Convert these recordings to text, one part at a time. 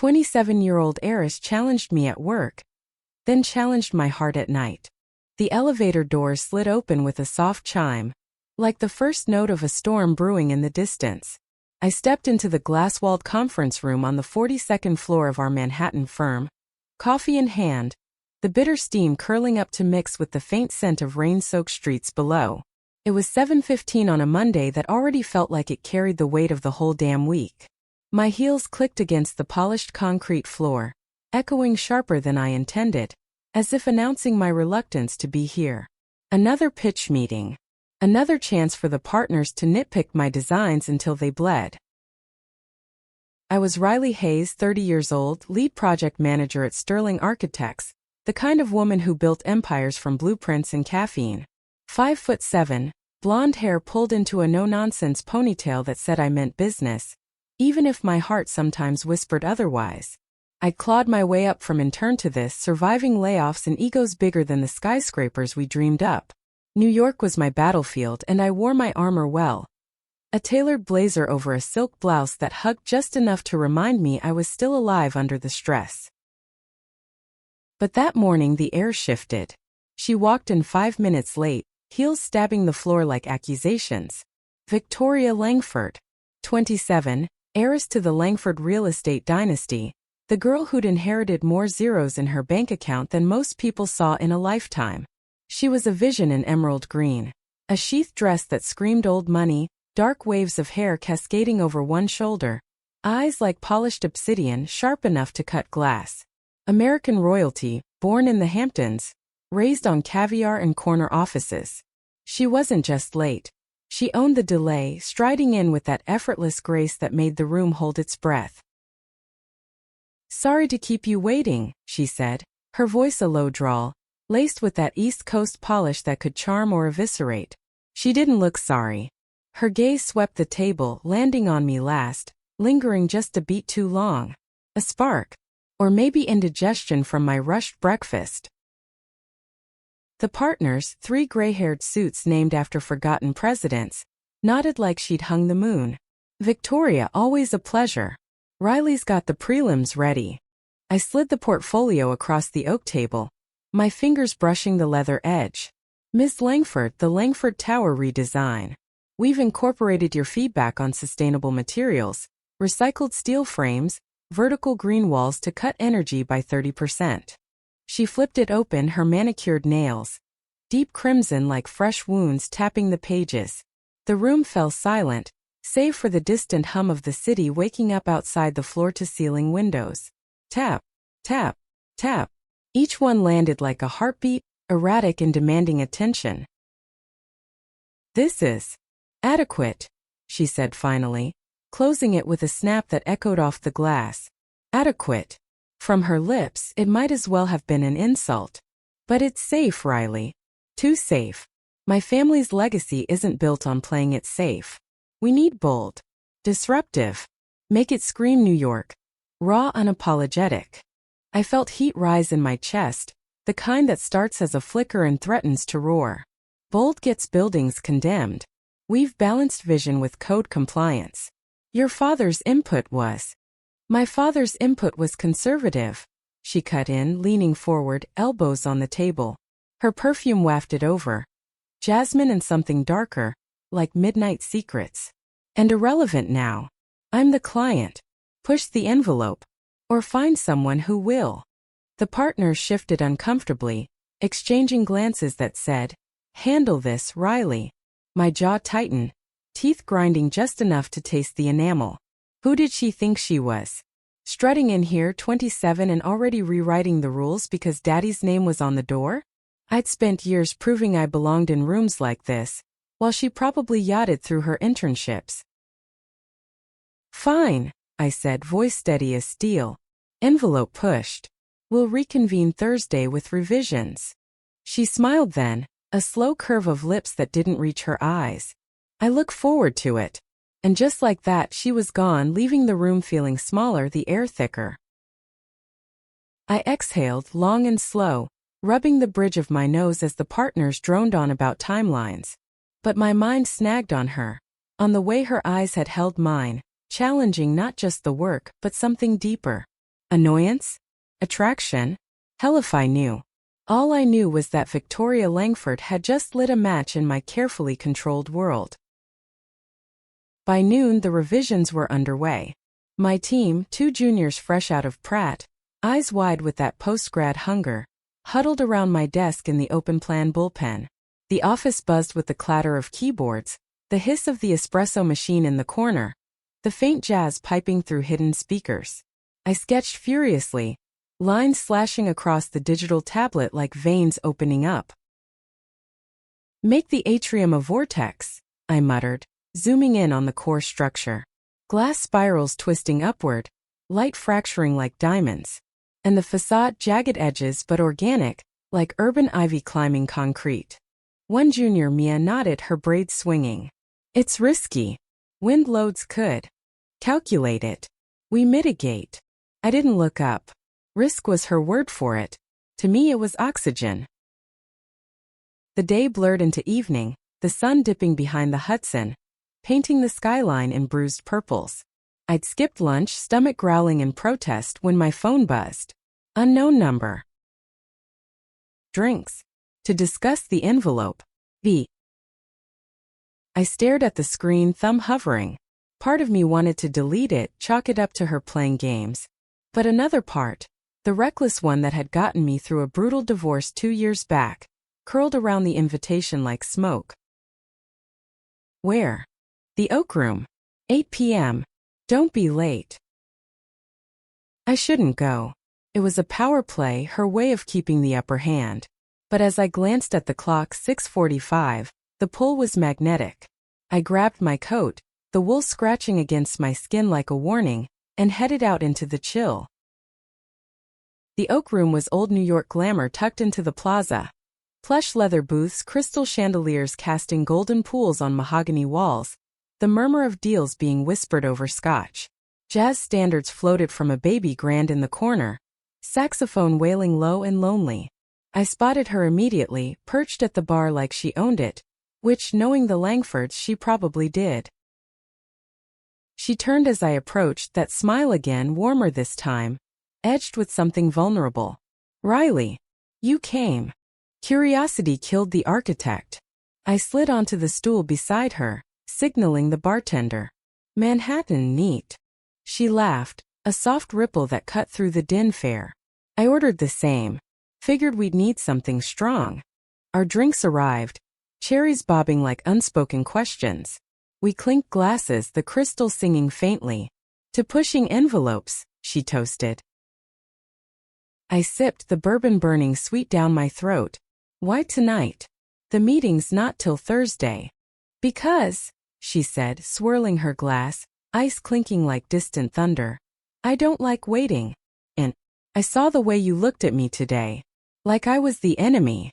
27-year-old Heiress challenged me at work, then challenged my heart at night. The elevator doors slid open with a soft chime, like the first note of a storm brewing in the distance. I stepped into the glass-walled conference room on the 42nd floor of our Manhattan firm, coffee in hand, the bitter steam curling up to mix with the faint scent of rain-soaked streets below. It was 7:15 on a Monday that already felt like it carried the weight of the whole damn week. My heels clicked against the polished concrete floor, echoing sharper than I intended, as if announcing my reluctance to be here. Another pitch meeting. Another chance for the partners to nitpick my designs until they bled. I was Riley Hayes, 30 years old, lead project manager at Sterling Architects, the kind of woman who built empires from blueprints and caffeine. 5'7", blonde hair pulled into a no-nonsense ponytail that said I meant business, even if my heart sometimes whispered otherwise. I clawed my way up from intern to this, surviving layoffs and egos bigger than the skyscrapers we dreamed up. New York was my battlefield and I wore my armor well. A tailored blazer over a silk blouse that hugged just enough to remind me I was still alive under the stress. But that morning the air shifted. She walked in 5 minutes late, heels stabbing the floor like accusations. Victoria Langford, 27, heiress to the Langford real estate dynasty, the girl who'd inherited more zeros in her bank account than most people saw in a lifetime. She was a vision in emerald green, a sheath dress that screamed old money, dark waves of hair cascading over one shoulder, eyes like polished obsidian sharp enough to cut glass. American royalty, born in the Hamptons, raised on caviar and corner offices. She wasn't just late. She owned the delay, striding in with that effortless grace that made the room hold its breath. "Sorry to keep you waiting," she said, her voice a low drawl, laced with that East Coast polish that could charm or eviscerate. She didn't look sorry. Her gaze swept the table, landing on me last, lingering just a beat too long. A spark. Or maybe indigestion from my rushed breakfast. The partners, 3 gray-haired suits named after forgotten presidents, nodded like she'd hung the moon. "Victoria, always a pleasure. Riley's got the prelims ready." I slid the portfolio across the oak table, my fingers brushing the leather edge. "Ms. Langford, the Langford Tower redesign. We've incorporated your feedback on sustainable materials, recycled steel frames, vertical green walls to cut energy by 30%. She flipped it open, her manicured nails, deep crimson like fresh wounds tapping the pages. The room fell silent, save for the distant hum of the city waking up outside the floor-to-ceiling windows. Tap, tap, tap. Each one landed like a heartbeat, erratic and demanding attention. "This is adequate," she said finally, closing it with a snap that echoed off the glass. Adequate. From her lips, it might as well have been an insult. "But it's safe, Riley. Too safe. My family's legacy isn't built on playing it safe. We need bold. Disruptive. Make it scream New York. Raw, unapologetic." I felt heat rise in my chest, the kind that starts as a flicker and threatens to roar. Bold gets buildings condemned. We've balanced vision with code compliance. Your father's input was. My father's input was conservative, she cut in, leaning forward, elbows on the table. Her perfume wafted over. Jasmine and something darker, like midnight secrets. And irrelevant now. I'm the client. Push the envelope. Or find someone who will. The partners shifted uncomfortably, exchanging glances that said, "Handle this, Riley." My jaw tightened, teeth grinding just enough to taste the enamel. Who did she think she was? Strutting in here, 27 and already rewriting the rules because Daddy's name was on the door? I'd spent years proving I belonged in rooms like this, while she probably yachted through her internships. "Fine," I said, voice steady as steel. Envelope pushed. "We'll reconvene Thursday with revisions." She smiled then, a slow curve of lips that didn't reach her eyes. "I look forward to it." And just like that she was gone, leaving the room feeling smaller, the air thicker. I exhaled, long and slow, rubbing the bridge of my nose as the partners droned on about timelines. But my mind snagged on her, on the way her eyes had held mine, challenging not just the work, but something deeper. Annoyance? Attraction? Hell if I knew. All I knew was that Victoria Langford had just lit a match in my carefully controlled world. By noon the revisions were underway. My team, 2 juniors fresh out of Pratt, eyes wide with that post-grad hunger, huddled around my desk in the open-plan bullpen. The office buzzed with the clatter of keyboards, the hiss of the espresso machine in the corner, the faint jazz piping through hidden speakers. I sketched furiously, lines slashing across the digital tablet like veins opening up. Make the atrium a vortex, I muttered, zooming in on the core structure. Glass spirals twisting upward, light fracturing like diamonds, and the facade jagged edges but organic, like urban ivy climbing concrete. One junior Mia nodded, her braids swinging. It's risky. Wind loads could. Calculate it. We mitigate. I didn't look up. Risk was her word for it. To me it was oxygen. The day blurred into evening, the sun dipping behind the Hudson, painting the skyline in bruised purples. I'd skipped lunch, stomach growling in protest, when my phone buzzed. Unknown number. Drinks. To discuss the envelope. V. I stared at the screen, thumb hovering. Part of me wanted to delete it, chalk it up to her playing games. But another part, the reckless one that had gotten me through a brutal divorce 2 years back, curled around the invitation like smoke. Where? The Oak Room. 8 p.m. Don't be late. I shouldn't go. It was a power play, her way of keeping the upper hand. But as I glanced at the clock, 6:45, the pull was magnetic. I grabbed my coat, the wool scratching against my skin like a warning, and headed out into the chill. The Oak Room was old New York glamour tucked into the plaza. Plush leather booths, crystal chandeliers casting golden pools on mahogany walls, the murmur of deals being whispered over scotch. Jazz standards floated from a baby grand in the corner, saxophone wailing low and lonely. I spotted her immediately, perched at the bar like she owned it, which, knowing the Langfords, she probably did. She turned as I approached, that smile again, warmer this time, edged with something vulnerable. Riley, you came. Curiosity killed the architect. I slid onto the stool beside her, signaling the bartender. Manhattan neat. She laughed, a soft ripple that cut through the din. Fair. I ordered the same. Figured we'd need something strong. Our drinks arrived, cherries bobbing like unspoken questions. We clinked glasses, the crystal singing faintly. To pushing envelopes, she toasted. I sipped, the bourbon burning sweet down my throat. Why tonight? The meeting's not till Thursday. Because, she said, swirling her glass, ice clinking like distant thunder. I don't like waiting. And I saw the way you looked at me today. Like I was the enemy.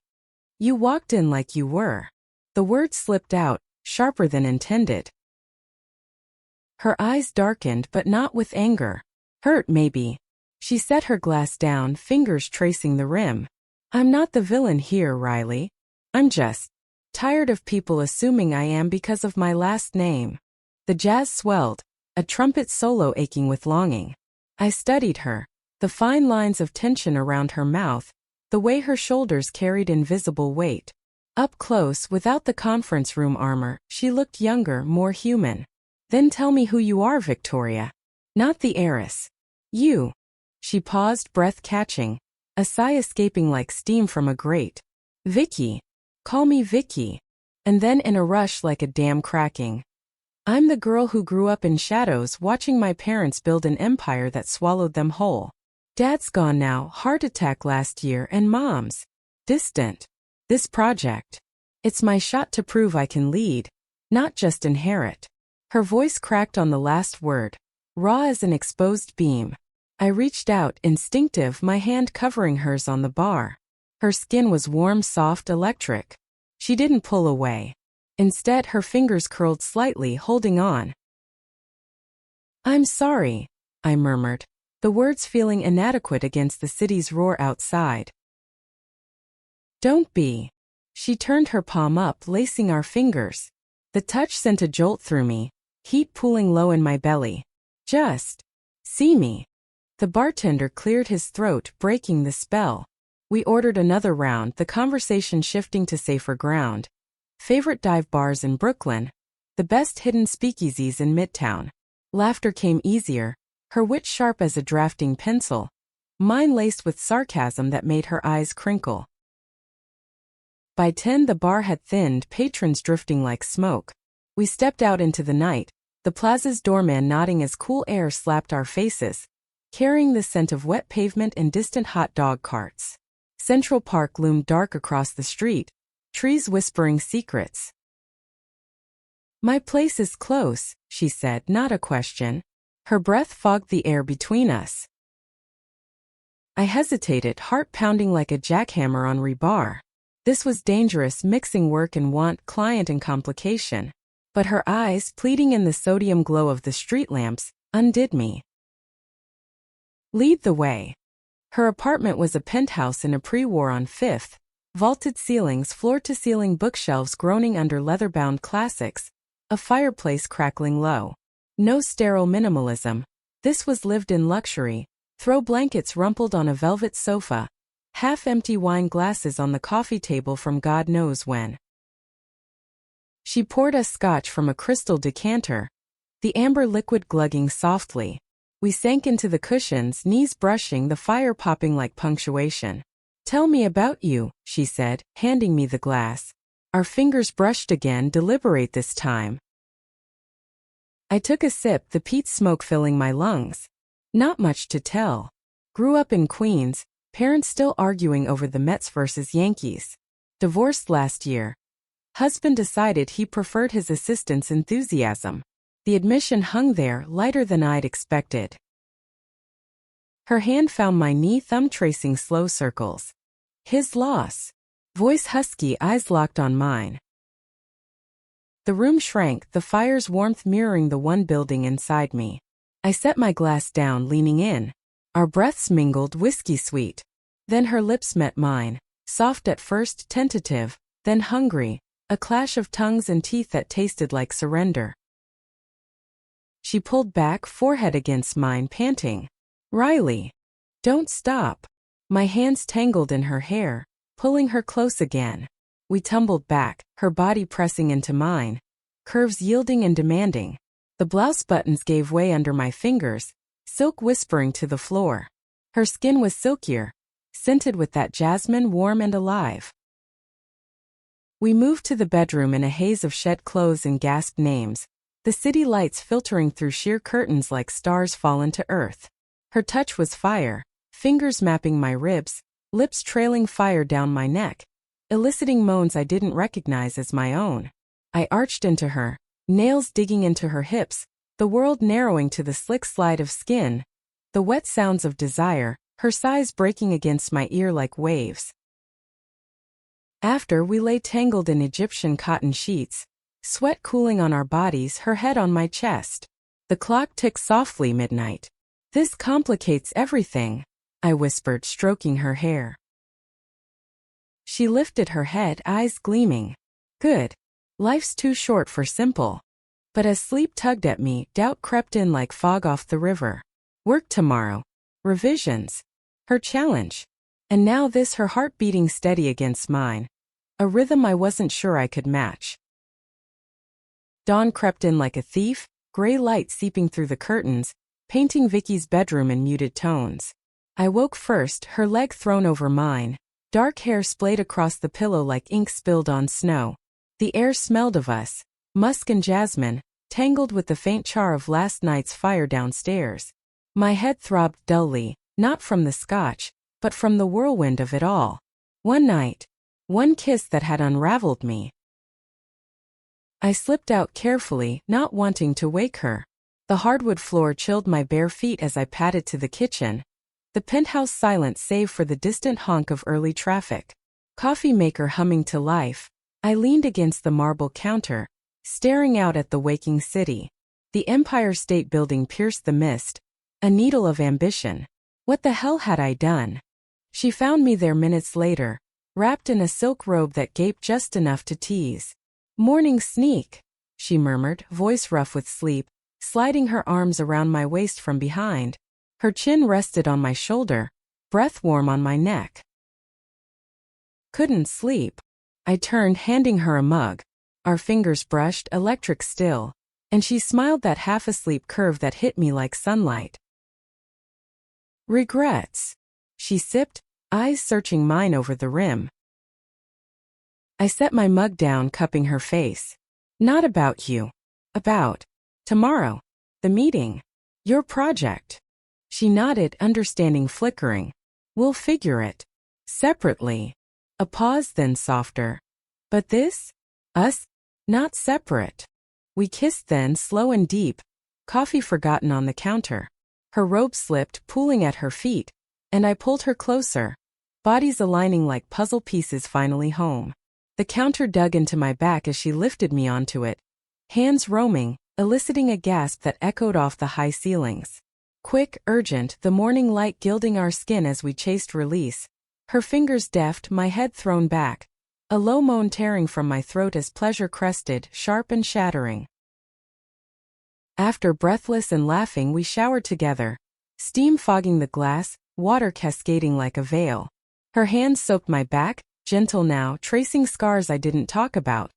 You walked in like you were. The words slipped out, sharper than intended. Her eyes darkened, but not with anger. Hurt, maybe. She set her glass down, fingers tracing the rim. I'm not the villain here, Riley. I'm just tired of people assuming I am because of my last name. The jazz swelled, a trumpet solo aching with longing. I studied her, the fine lines of tension around her mouth, the way her shoulders carried invisible weight. Up close, without the conference room armor, she looked younger, more human. Then tell me who you are, Victoria. Not the heiress. You. She paused, breath catching, a sigh escaping like steam from a grate. Vicky. Call me Vicky. And then in a rush like a dam cracking. I'm the girl who grew up in shadows watching my parents build an empire that swallowed them whole. Dad's gone now, heart attack last year, and Mom's distant. This project. It's my shot to prove I can lead, not just inherit. Her voice cracked on the last word, raw as an exposed beam. I reached out, instinctive, my hand covering hers on the bar. Her skin was warm, soft, electric. She didn't pull away. Instead, her fingers curled slightly, holding on. I'm sorry, I murmured, the words feeling inadequate against the city's roar outside. Don't be. She turned her palm up, lacing our fingers. The touch sent a jolt through me, heat pooling low in my belly. Just see me. The bartender cleared his throat, breaking the spell. We ordered another round, the conversation shifting to safer ground. Favorite dive bars in Brooklyn. The best hidden speakeasies in Midtown. Laughter came easier, her wit sharp as a drafting pencil. Mine laced with sarcasm that made her eyes crinkle. By 10 the bar had thinned, patrons drifting like smoke. We stepped out into the night, the plaza's doorman nodding as cool air slapped our faces, carrying the scent of wet pavement and distant hot dog carts. Central Park loomed dark across the street, trees whispering secrets. "My place is close," she said, not a question. Her breath fogged the air between us. I hesitated, heart pounding like a jackhammer on rebar. This was dangerous, mixing work and want, client and complication. But her eyes, pleading in the sodium glow of the street lamps, undid me. "Lead the way." Her apartment was a penthouse in a pre-war on Fifth. Vaulted ceilings, floor-to-ceiling bookshelves groaning under leather-bound classics, a fireplace crackling low. No sterile minimalism. This was lived-in luxury. Throw blankets rumpled on a velvet sofa. Half-empty wine glasses on the coffee table from God knows when. She poured us scotch from a crystal decanter, the amber liquid glugging softly. We sank into the cushions, knees brushing, the fire popping like punctuation. "Tell me about you," she said, handing me the glass. Our fingers brushed again, deliberate this time. I took a sip, the peat smoke filling my lungs. Not much to tell. Grew up in Queens, parents still arguing over the Mets versus Yankees. Divorced last year. Husband decided he preferred his assistant's enthusiasm. The admission hung there, lighter than I'd expected. Her hand found my knee, thumb tracing slow circles. "His loss." Voice husky, eyes locked on mine. The room shrank, the fire's warmth mirroring the one building inside me. I set my glass down, leaning in. Our breaths mingled, whiskey sweet. Then her lips met mine. Soft at first, tentative, then hungry. A clash of tongues and teeth that tasted like surrender. She pulled back, forehead against mine, panting. "Riley, don't stop." My hands tangled in her hair, pulling her close again. We tumbled back, her body pressing into mine, curves yielding and demanding. The blouse buttons gave way under my fingers, silk whispering to the floor. Her skin was silkier, scented with that jasmine, warm and alive. We moved to the bedroom in a haze of shed clothes and gasped names, the city lights filtering through sheer curtains like stars fallen to earth. Her touch was fire, fingers mapping my ribs, lips trailing fire down my neck, eliciting moans I didn't recognize as my own. I arched into her, nails digging into her hips, the world narrowing to the slick slide of skin, the wet sounds of desire, her sighs breaking against my ear like waves. After, we lay tangled in Egyptian cotton sheets, sweat cooling on our bodies, her head on my chest. The clock ticked softly, midnight. "This complicates everything," I whispered, stroking her hair. She lifted her head, eyes gleaming. "Good. Life's too short for simple." But as sleep tugged at me, doubt crept in like fog off the river. Work tomorrow. Revisions. Her challenge. And now this, her heart beating steady against mine. A rhythm I wasn't sure I could match. Dawn crept in like a thief, gray light seeping through the curtains, painting Vicky's bedroom in muted tones. I woke first, her leg thrown over mine, dark hair splayed across the pillow like ink spilled on snow. The air smelled of us, musk and jasmine, tangled with the faint char of last night's fire downstairs. My head throbbed dully, not from the scotch, but from the whirlwind of it all. One night, one kiss that had unraveled me. I slipped out carefully, not wanting to wake her. The hardwood floor chilled my bare feet as I padded to the kitchen. The penthouse silent save for the distant honk of early traffic. Coffee maker humming to life. I leaned against the marble counter, staring out at the waking city. The Empire State Building pierced the mist, a needle of ambition. What the hell had I done? She found me there minutes later, wrapped in a silk robe that gaped just enough to tease. "Morning sneak," she murmured, voice rough with sleep, sliding her arms around my waist from behind. Her chin rested on my shoulder, breath warm on my neck. Couldn't sleep. I turned, handing her a mug. Our fingers brushed, electric still, and she smiled, that half-asleep curve that hit me like sunlight. Regrets. She sipped, eyes searching mine over the rim. I set my mug down, cupping her face. Not about you. About tomorrow. The meeting. Your project. She nodded, understanding flickering. We'll figure it. Separately. A pause, then softer. But this? Us? Not separate. We kissed then, slow and deep. Coffee forgotten on the counter. Her robe slipped, pooling at her feet, and I pulled her closer. Bodies aligning like puzzle pieces, finally home. The counter dug into my back as she lifted me onto it. Hands roaming, eliciting a gasp that echoed off the high ceilings. Quick, urgent, the morning light gilding our skin as we chased release. Her fingers deft, my head thrown back. A low moan tearing from my throat as pleasure crested, sharp and shattering. After breathless and laughing, we showered together. Steam fogging the glass, water cascading like a veil. Her hands soaked my back, gentle now, tracing scars I didn't talk about.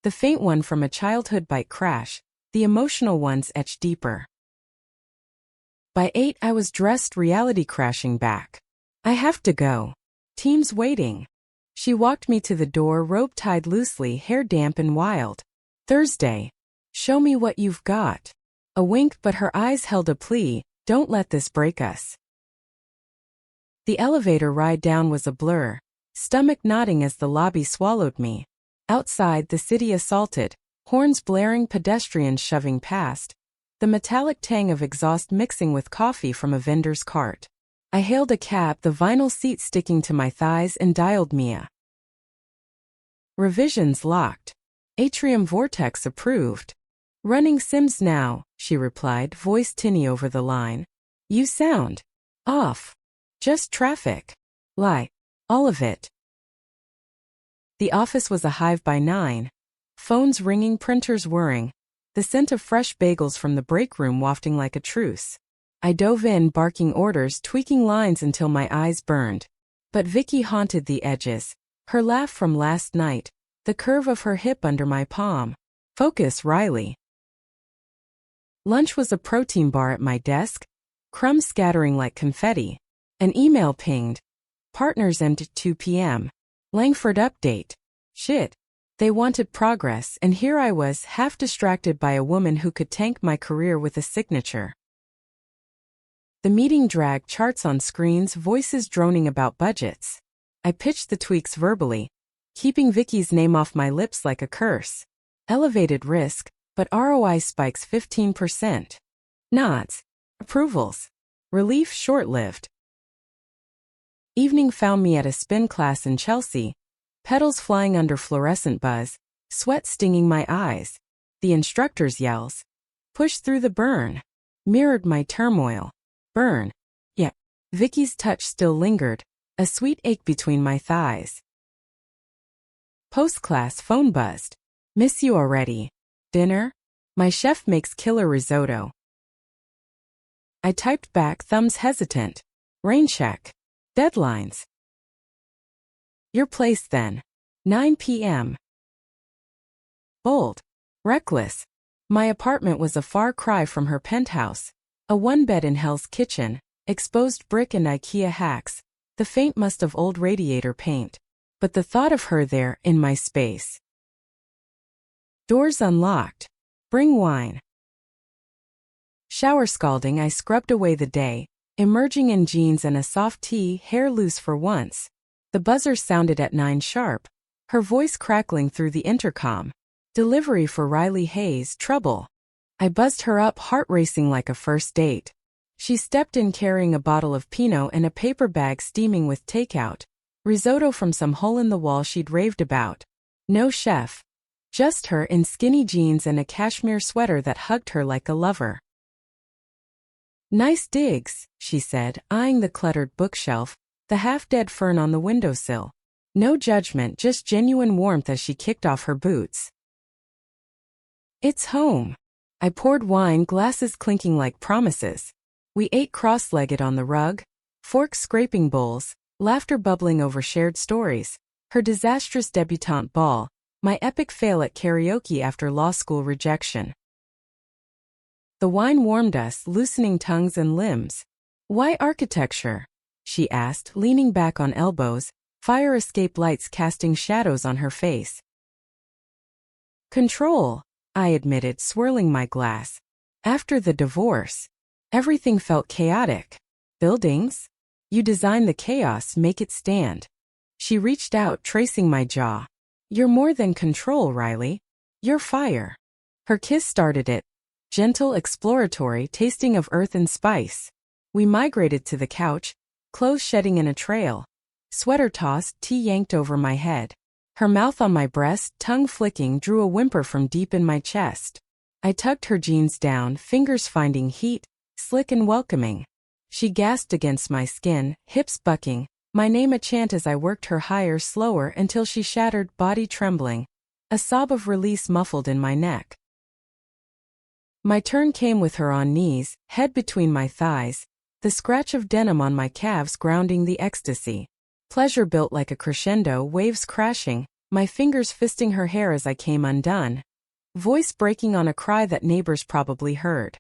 The faint one from a childhood bike crash, the emotional ones etched deeper. By 8 I was dressed, reality crashing back. I have to go. Team's waiting. She walked me to the door, robe tied loosely, hair damp and wild. Thursday. Show me what you've got. A wink, but her eyes held a plea, don't let this break us. The elevator ride down was a blur, stomach knotting as the lobby swallowed me. Outside, the city assaulted, horns blaring, pedestrians shoving past. The metallic tang of exhaust mixing with coffee from a vendor's cart. I hailed a cab, the vinyl seat sticking to my thighs, and dialed Mia. Revisions locked. Atrium vortex approved. Running Sims now, she replied, voice tinny over the line. You sound off. Just traffic. Lie. All of it. The office was a hive by 9. Phones ringing, printers whirring. The scent of fresh bagels from the break room wafting like a truce. I dove in, barking orders, tweaking lines until my eyes burned. But Vicky haunted the edges. Her laugh from last night. The curve of her hip under my palm. Focus, Riley. Lunch was a protein bar at my desk. Crumbs scattering like confetti. An email pinged. Partners end at 2 p.m. Langford update. Shit. They wanted progress, and here I was, half distracted by a woman who could tank my career with a signature. The meeting dragged, charts on screens, voices droning about budgets. I pitched the tweaks verbally, keeping Vicky's name off my lips like a curse. Elevated risk, but ROI spikes 15%. Nods. Approvals. Relief short-lived. Evening found me at a spin class in Chelsea, petals flying under fluorescent buzz, sweat stinging my eyes. The instructor's yells. Push through the burn. Mirrored my turmoil. Burn. Yeah. Vicky's touch still lingered, a sweet ache between my thighs. Post-class phone buzzed. Miss you already. Dinner? My chef makes killer risotto. I typed back, thumbs hesitant. Rain check. Deadlines. Your place then. 9 p.m. Bold. Reckless. My apartment was a far cry from her penthouse. A one-bed in Hell's Kitchen, exposed brick and IKEA hacks, the faint must of old radiator paint. But the thought of her there, in my space. Doors unlocked. Bring wine. Shower scalding, I scrubbed away the day, emerging in jeans and a soft tee, hair loose for once. The buzzer sounded at 9 sharp, her voice crackling through the intercom. Delivery for Riley Hayes, trouble. I buzzed her up, heart racing like a first date. She stepped in carrying a bottle of Pinot and a paper bag steaming with takeout. Risotto from some hole in the wall she'd raved about. No chef. Just her in skinny jeans and a cashmere sweater that hugged her like a lover. Nice digs, she said, eyeing the cluttered bookshelf, the half-dead fern on the windowsill. No judgment, just genuine warmth as she kicked off her boots. It's home. I poured wine, glasses clinking like promises. We ate cross-legged on the rug, forks scraping bowls, laughter bubbling over shared stories, her disastrous debutante ball, my epic fail at karaoke after law school rejection. The wine warmed us, loosening tongues and limbs. "Why architecture?" she asked, leaning back on elbows, fire escape lights casting shadows on her face. "Control," I admitted, swirling my glass. "After the divorce, everything felt chaotic. Buildings? You design the chaos, make it stand." She reached out, tracing my jaw. "You're more than control, Riley. You're fire." Her kiss started it, gentle, exploratory, tasting of earth and spice. We migrated to the couch, clothes shedding in a trail. Sweater tossed, tea yanked over my head. Her mouth on my breast, tongue flicking, drew a whimper from deep in my chest. I tugged her jeans down, fingers finding heat, slick and welcoming. She gasped against my skin, hips bucking, my name a chant as I worked her higher, slower, until she shattered, body trembling. A sob of release muffled in my neck. My turn came with her on knees, head between my thighs, the scratch of denim on my calves grounding the ecstasy. Pleasure built like a crescendo, waves crashing, my fingers fisting her hair as I came undone. Voice breaking on a cry that neighbors probably heard.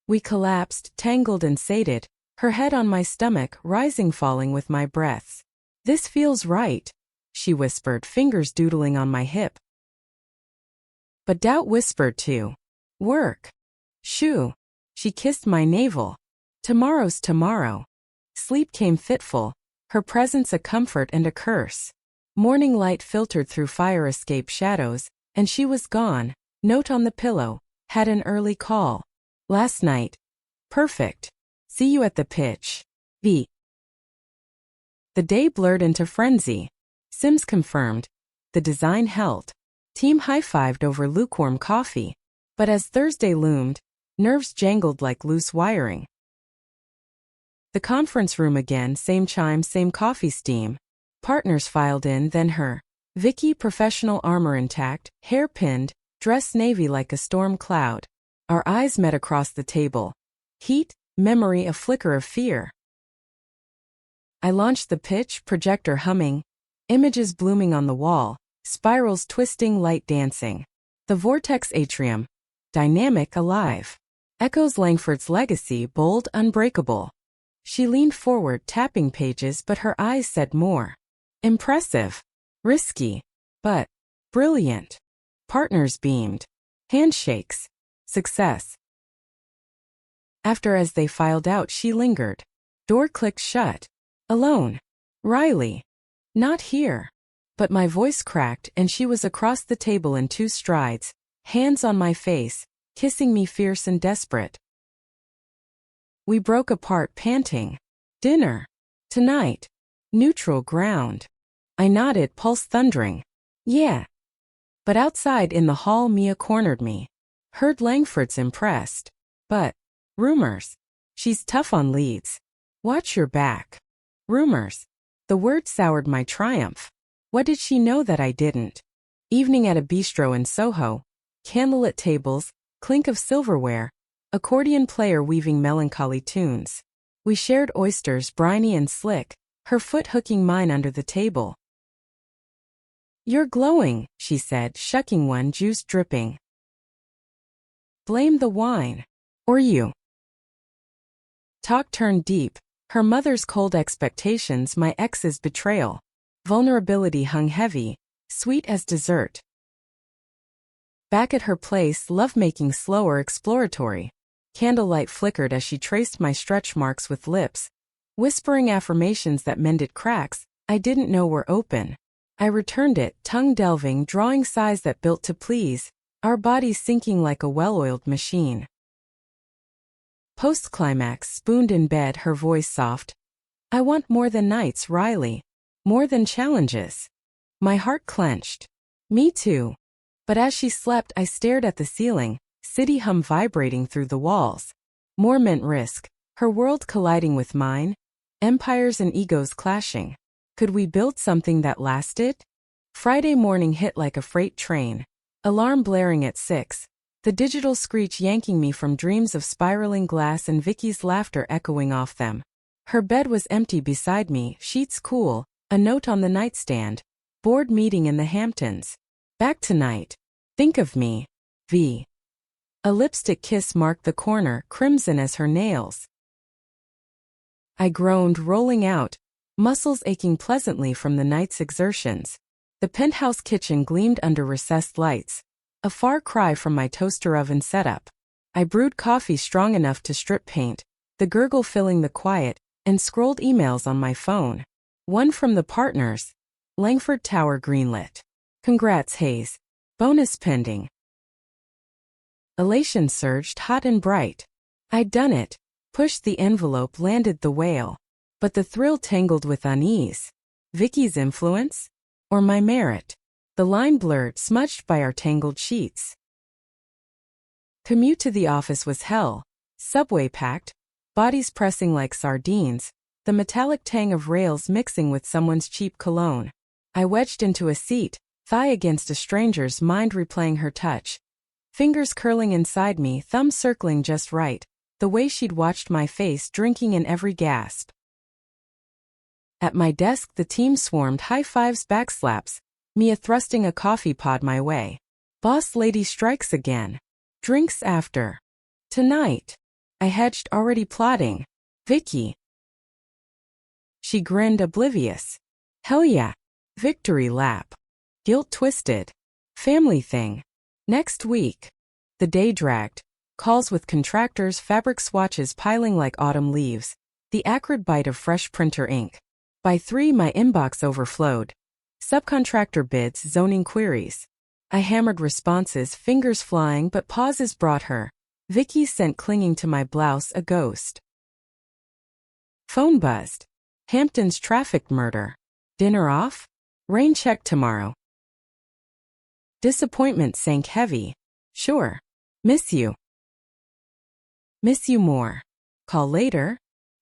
We collapsed, tangled and sated, her head on my stomach, rising falling with my breaths. "This feels right," she whispered, fingers doodling on my hip. But doubt whispered too. "Work. Shoo." She kissed my navel. "Tomorrow's tomorrow." Sleep came fitful, her presence a comfort and a curse. Morning light filtered through fire escape shadows, and she was gone. Note on the pillow, "Had an early call. Last night. Perfect. See you at the pitch. V." The day blurred into frenzy. Sims confirmed. The design held. Team high-fived over lukewarm coffee. But as Thursday loomed, nerves jangled like loose wiring. The conference room again, same chime, same coffee steam. Partners filed in, then her. Vicky, professional armor intact, hair pinned, dress navy like a storm cloud. Our eyes met across the table. Heat, memory, a flicker of fear. I launched the pitch, projector humming, images blooming on the wall, spirals twisting, light dancing. The vortex atrium, dynamic, alive. Echoes Langford's legacy, bold, unbreakable. She leaned forward, tapping pages, but her eyes said more. Impressive. Risky. But brilliant. Partners beamed. Handshakes. Success. After as they filed out she lingered. Door clicked shut. Alone. Riley. Not here. But my voice cracked and she was across the table in 2 strides, hands on my face, kissing me fierce and desperate. We broke apart panting. Dinner. Tonight. Neutral ground. I nodded, pulse thundering. Yeah. But outside in the hall Mia cornered me. Heard Langford's impressed. But rumors. She's tough on leads. Watch your back. Rumors. The word soured my triumph. What did she know that I didn't? Evening at a bistro in Soho. Candlelit tables, clink of silverware, accordion player weaving melancholy tunes. We shared oysters, briny and slick, her foot hooking mine under the table. You're glowing, she said, shucking one, juice dripping. Blame the wine. Or you. Talk turned deep, her mother's cold expectations, my ex's betrayal. Vulnerability hung heavy, sweet as dessert. Back at her place, lovemaking slower, exploratory. Candlelight flickered as she traced my stretch marks with lips, whispering affirmations that mended cracks I didn't know were open. I returned it, tongue delving, drawing sighs that built to please, our bodies syncing like a well-oiled machine. Post-climax, spooned in bed, her voice soft. I want more than nights, Riley. More than challenges. My heart clenched. Me too. But as she slept, I stared at the ceiling, city hum vibrating through the walls. More meant risk, her world colliding with mine, empires and egos clashing. Could we build something that lasted? Friday morning hit like a freight train. Alarm blaring at 6. the digital screech yanking me from dreams of spiraling glass and Vicky's laughter echoing off them. Her bed was empty beside me, sheets cool, a note on the nightstand. Board meeting in the Hamptons. Back tonight. Think of me. V. A lipstick kiss marked the corner, crimson as her nails. I groaned, rolling out, muscles aching pleasantly from the night's exertions. The penthouse kitchen gleamed under recessed lights, a far cry from my toaster oven setup. I brewed coffee strong enough to strip paint, the gurgle filling the quiet, and scrolled emails on my phone. One from the partners. Langford Tower greenlit. Congrats, Hayes. Bonus pending. Elation surged hot and bright. I'd done it. Pushed the envelope, landed the whale. But the thrill tangled with unease. Vicky's influence? Or my merit? The line blurred, smudged by our tangled sheets. Commute to the office was hell. Subway packed, bodies pressing like sardines, the metallic tang of rails mixing with someone's cheap cologne. I wedged into a seat, thigh against a stranger's, mind replaying her touch. Fingers curling inside me, thumb circling just right, the way she'd watched my face, drinking in every gasp. At my desk the team swarmed, high fives, backslaps, Mia thrusting a coffee pod my way. Boss lady strikes again. Drinks after. Tonight. I hedged, already plotting. Vicky. She grinned, oblivious. Hell yeah. Victory lap. Guilt twisted. Family thing. Next week. The day dragged. Calls with contractors, fabric swatches piling like autumn leaves. The acrid bite of fresh printer ink. By 3 my inbox overflowed. Subcontractor bids, zoning queries. I hammered responses, fingers flying, but pauses brought her. Vicky's scent clinging to my blouse, a ghost. Phone buzzed. Hampton's traffic murder. Dinner off? Rain check tomorrow. Disappointment sank heavy. Sure. Miss you. Miss you more. Call later?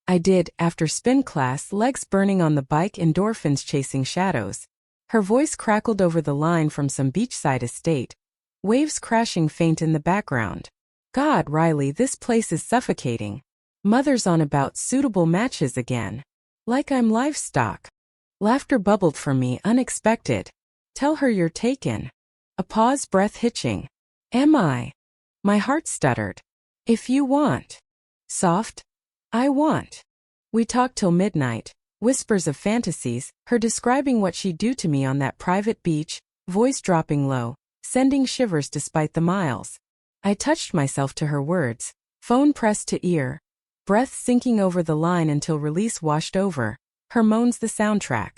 I did, after spin class, legs burning on the bike, endorphins chasing shadows. Her voice crackled over the line from some beachside estate. Waves crashing faint in the background. God, Riley, this place is suffocating. Mother's on about suitable matches again. Like I'm livestock. Laughter bubbled from me, unexpected. Tell her you're taken. A pause, breath hitching. Am I? My heart stuttered. If you want. Soft. I want. We talked till midnight. Whispers of fantasies, her describing what she'd do to me on that private beach, voice dropping low, sending shivers despite the miles. I touched myself to her words, phone pressed to ear, breath sinking over the line until release washed over, her moans the soundtrack.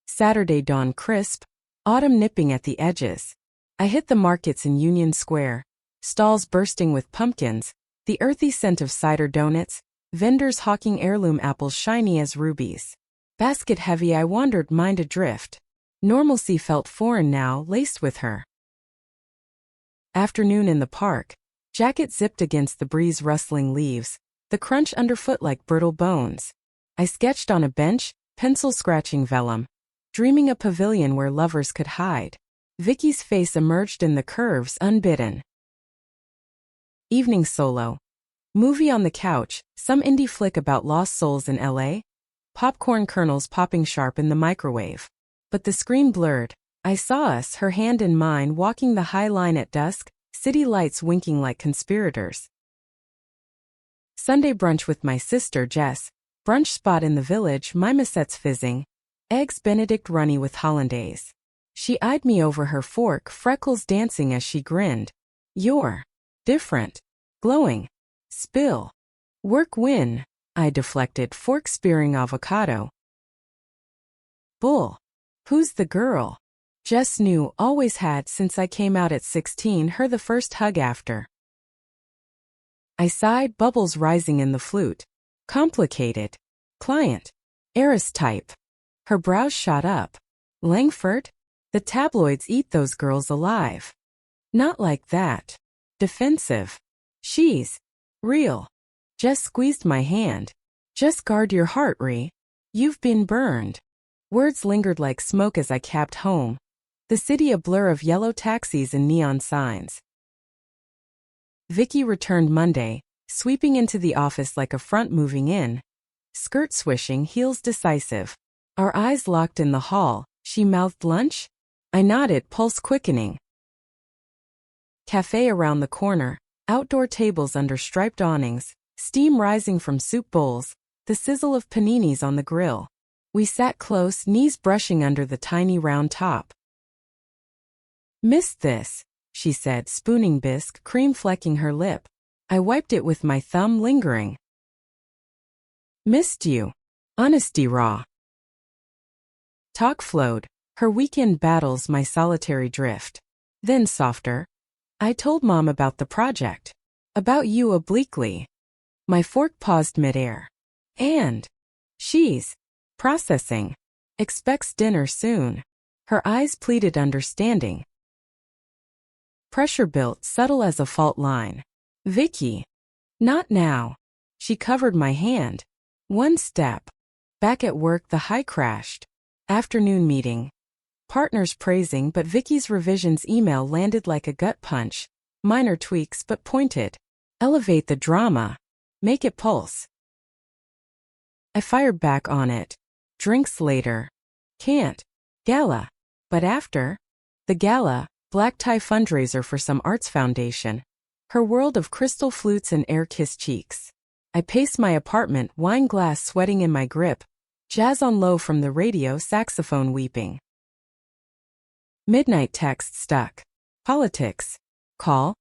Saturday dawn crisp, autumn nipping at the edges. I hit the markets in Union Square, stalls bursting with pumpkins, the earthy scent of cider donuts, vendors hawking heirloom apples shiny as rubies. Basket heavy I wandered, mind adrift. Normalcy felt foreign now, laced with her. Afternoon in the park. Jacket zipped against the breeze, rustling leaves, the crunch underfoot like brittle bones. I sketched on a bench, pencil scratching vellum, dreaming a pavilion where lovers could hide. Vicky's face emerged in the curves, unbidden. Evening solo. Movie on the couch, some indie flick about lost souls in LA. Popcorn kernels popping sharp in the microwave. But the screen blurred. I saw us, her hand in mine, walking the high line at dusk, city lights winking like conspirators. Sunday brunch with my sister Jess. Brunch spot in the village, marmosets fizzing. Eggs Benedict runny with hollandaise. She eyed me over her fork, freckles dancing as she grinned. You're different. Glowing. Spill. Work win. I deflected, fork spearing avocado. Bull. Who's the girl? Jess knew, always had since I came out at 16, her the first hug after. I sighed, bubbles rising in the flute. Complicated. Client. Heiress type. Her brows shot up. Langford? The tabloids eat those girls alive. Not like that. Defensive. She's real. Jess squeezed my hand. Just guard your heart, Ree. You've been burned. Words lingered like smoke as I cabbed home. The city a blur of yellow taxis and neon signs. Vicky returned Monday, sweeping into the office like a front moving in. Skirt swishing, heels decisive. Our eyes locked in the hall. She mouthed lunch? I nodded, pulse quickening. Cafe around the corner, outdoor tables under striped awnings, steam rising from soup bowls, the sizzle of paninis on the grill. We sat close, knees brushing under the tiny round top. Missed this, she said, spooning bisque, cream flecking her lip. I wiped it with my thumb, lingering. Missed you. Honesty raw. Talk flowed, her weekend battles my solitary drift. Then softer. I told Mom about the project. About you obliquely. My fork paused midair. And she's processing. Expects dinner soon. Her eyes pleaded understanding. Pressure built, subtle as a fault line. Vicky. Not now. She covered my hand. One step. Back at work, the high crashed. Afternoon meeting. Partners praising, but Vicky's revisions email landed like a gut punch. Minor tweaks but pointed. Elevate the drama. Make it pulse. I fired back on it. Drinks later. Can't. Gala. But after? The gala, black tie fundraiser for some arts foundation. Her world of crystal flutes and air-kissed cheeks. I paced my apartment, wine glass sweating in my grip. Jazz on low from the radio, saxophone weeping. Midnight text stuck. Politics. Call?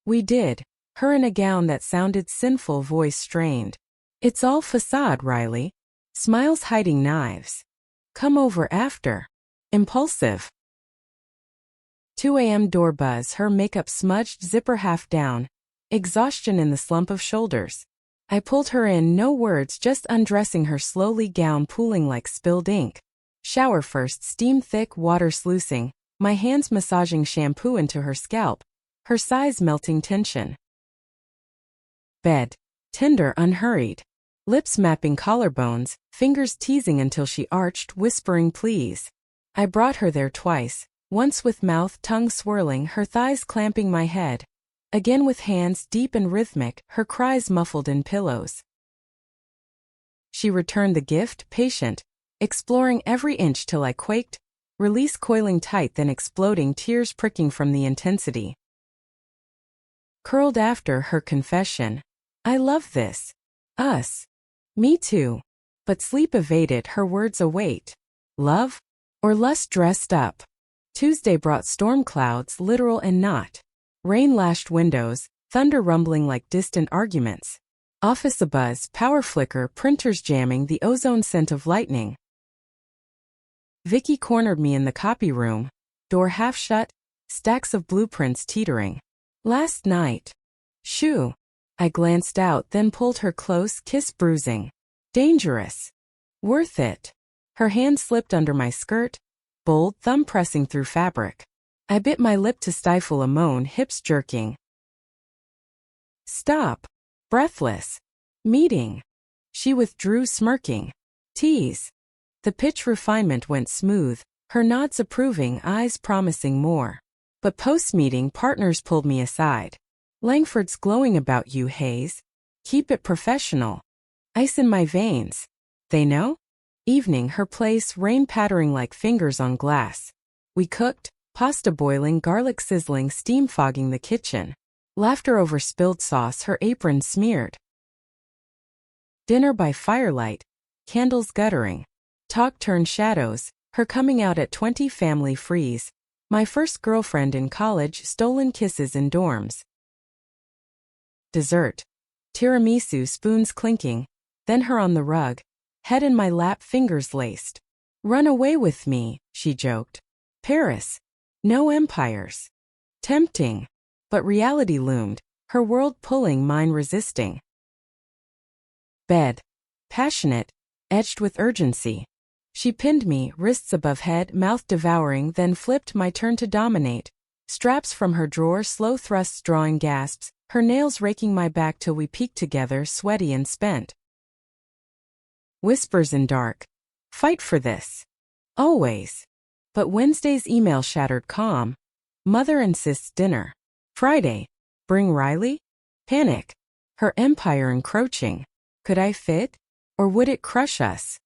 We did. Her in a gown that sounded sinful, voice strained. It's all facade, Riley. Smiles hiding knives. Come over after. Impulsive. 2 a.m. door buzz, her makeup smudged, zipper half down. Exhaustion in the slump of shoulders. I pulled her in, no words, just undressing her slowly, gown pooling like spilled ink. Shower first, steam thick, water sluicing, my hands massaging shampoo into her scalp, her sighs melting tension. Bed. Tender, unhurried. Lips mapping collarbones, fingers teasing until she arched, whispering please. I brought her there twice, once with mouth, tongue swirling, her thighs clamping my head. Again with hands deep and rhythmic, her cries muffled in pillows. She returned the gift, patient, exploring every inch till I quaked, release coiling tight then exploding, tears pricking from the intensity. Curled after her confession. I love this. Us. Me too. But sleep evaded, her words await. Love? Or lust dressed up? Tuesday brought storm clouds, literal and not. Rain lashed windows, thunder rumbling like distant arguments. Office abuzz, power flicker, printers jamming, the ozone scent of lightning. Vicky cornered me in the copy room, door half shut, stacks of blueprints teetering. Last night. Shoo. I glanced out, then pulled her close, kiss bruising. Dangerous. Worth it. Her hand slipped under my skirt, bold, thumb pressing through fabric. I bit my lip to stifle a moan, hips jerking. Stop. Breathless. Meeting. She withdrew, smirking. Tease. The pitch refinement went smooth, her nods approving, eyes promising more. But post-meeting, partners pulled me aside. Langford's glowing about you, Hayes. Keep it professional. Ice in my veins. They know? Evening, her place, rain pattering like fingers on glass. We cooked. Pasta boiling, garlic sizzling, steam fogging the kitchen. Laughter over spilled sauce, her apron smeared. Dinner by firelight, candles guttering. Talk turned shadows, her coming out at 20, family freeze. My first girlfriend in college, stolen kisses in dorms. Dessert. Tiramisu, spoons clinking, then her on the rug, head in my lap, fingers laced. Run away with me, she joked. Paris. No empires. Tempting. But reality loomed, her world pulling, mine resisting. Bed. Passionate, edged with urgency. She pinned me, wrists above head, mouth devouring, then flipped, my turn to dominate. Straps from her drawer, slow thrusts drawing gasps, her nails raking my back till we peaked together, sweaty and spent. Whispers in dark. Fight for this. Always. But Wednesday's email shattered calm. Mother insists dinner. Friday. Bring Riley? Panic. Her empire encroaching. Could I fit? Or would it crush us?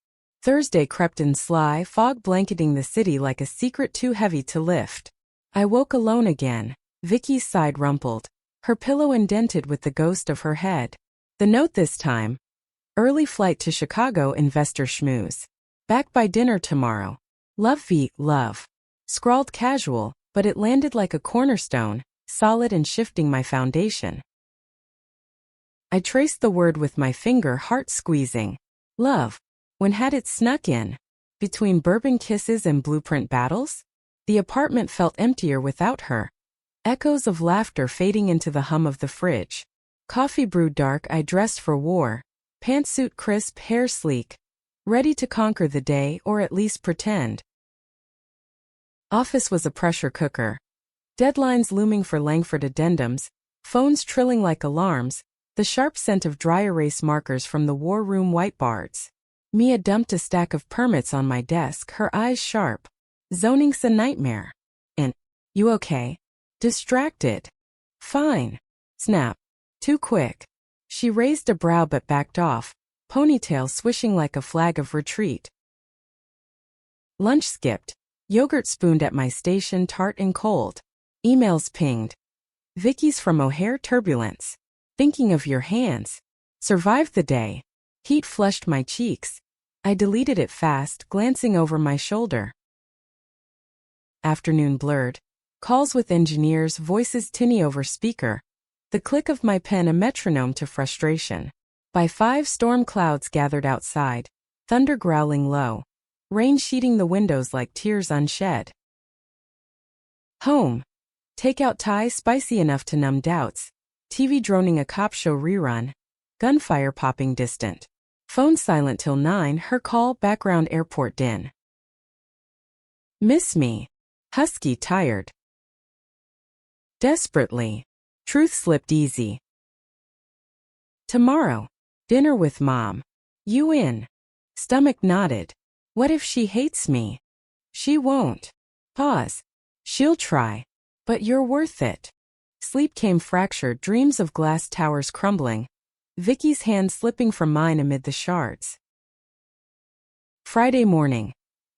Thursday crept in sly fog blanketing the city like a secret too heavy to lift. I woke alone again. Vicky's side rumpled, her pillow indented with the ghost of her head. The note this time. Early flight to Chicago investor schmooze. Back by dinner tomorrow. Love V, love. Scrawled casual, but it landed like a cornerstone, solid and shifting my foundation. I traced the word with my finger, heart squeezing. Love. When had it snuck in? Between bourbon kisses and blueprint battles? The apartment felt emptier without her. Echoes of laughter fading into the hum of the fridge. Coffee brewed dark, I dressed for war. Pantsuit crisp, hair sleek. Ready to conquer the day, or at least pretend. Office was a pressure cooker. Deadlines looming for Langford addendums, phones trilling like alarms, the sharp scent of dry erase markers from the war room whiteboards. Mia dumped a stack of permits on my desk, her eyes sharp. Zoning's a nightmare. And, you okay? Distracted. Fine. Snap. Too quick. She raised a brow but backed off, ponytail swishing like a flag of retreat. Lunch skipped. Yogurt spooned at my station, tart and cold. Emails pinged. Vicky's from O'Hare, turbulence. Thinking of your hands. Survived the day. Heat flushed my cheeks. I deleted it fast, glancing over my shoulder. Afternoon blurred. Calls with engineers, voices tinny over speaker. The click of my pen a metronome to frustration. By 5 storm clouds gathered outside. Thunder growling low. Rain sheeting the windows like tears unshed. Home. Takeout Thai spicy enough to numb doubts. TV droning a cop show rerun. Gunfire popping distant. Phone silent till 9, her call, background airport din. Miss me. Husky, tired. Desperately. Truth slipped easy. Tomorrow. Dinner with mom. You in? Stomach knotted. What if she hates me? She won't. Pause. She'll try. But you're worth it. Sleep came fractured, dreams of glass towers crumbling. Vicky's hand slipping from mine amid the shards. Friday morning.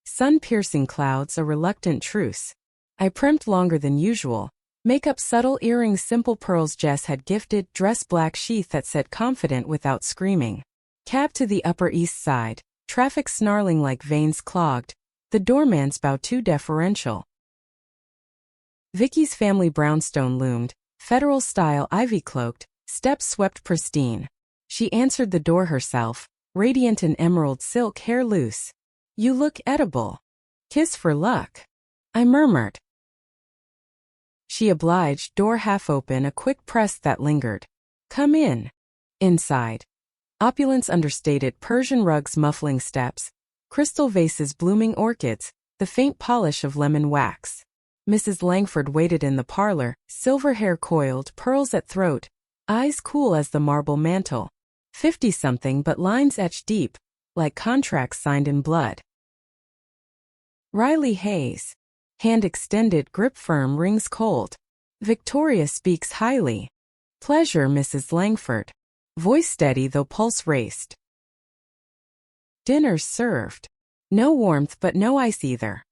Sun-piercing clouds, a reluctant truce. I primped longer than usual. Makeup subtle, earrings, simple pearls Jess had gifted, dress black sheath that said confident without screaming. Cab to the Upper East Side. Traffic snarling like veins clogged. The doorman's bow too deferential. Vicky's family brownstone loomed, federal style ivy-cloaked, steps swept pristine. She answered the door herself, radiant in emerald silk, hair loose. You look edible. Kiss for luck. I murmured. She obliged, door half open, a quick press that lingered. Come in. Inside. Opulence understated, Persian rugs muffling steps, crystal vases blooming orchids, the faint polish of lemon wax. Mrs. Langford waited in the parlor, silver hair coiled, pearls at throat, eyes cool as the marble mantle. 50-something but lines etched deep, like contracts signed in blood. Riley Hayes. Hand extended, grip firm, rings cold. Victoria speaks highly. Pleasure, Mrs. Langford. Voice steady though pulse raced. Dinner's served. No warmth but no ice either.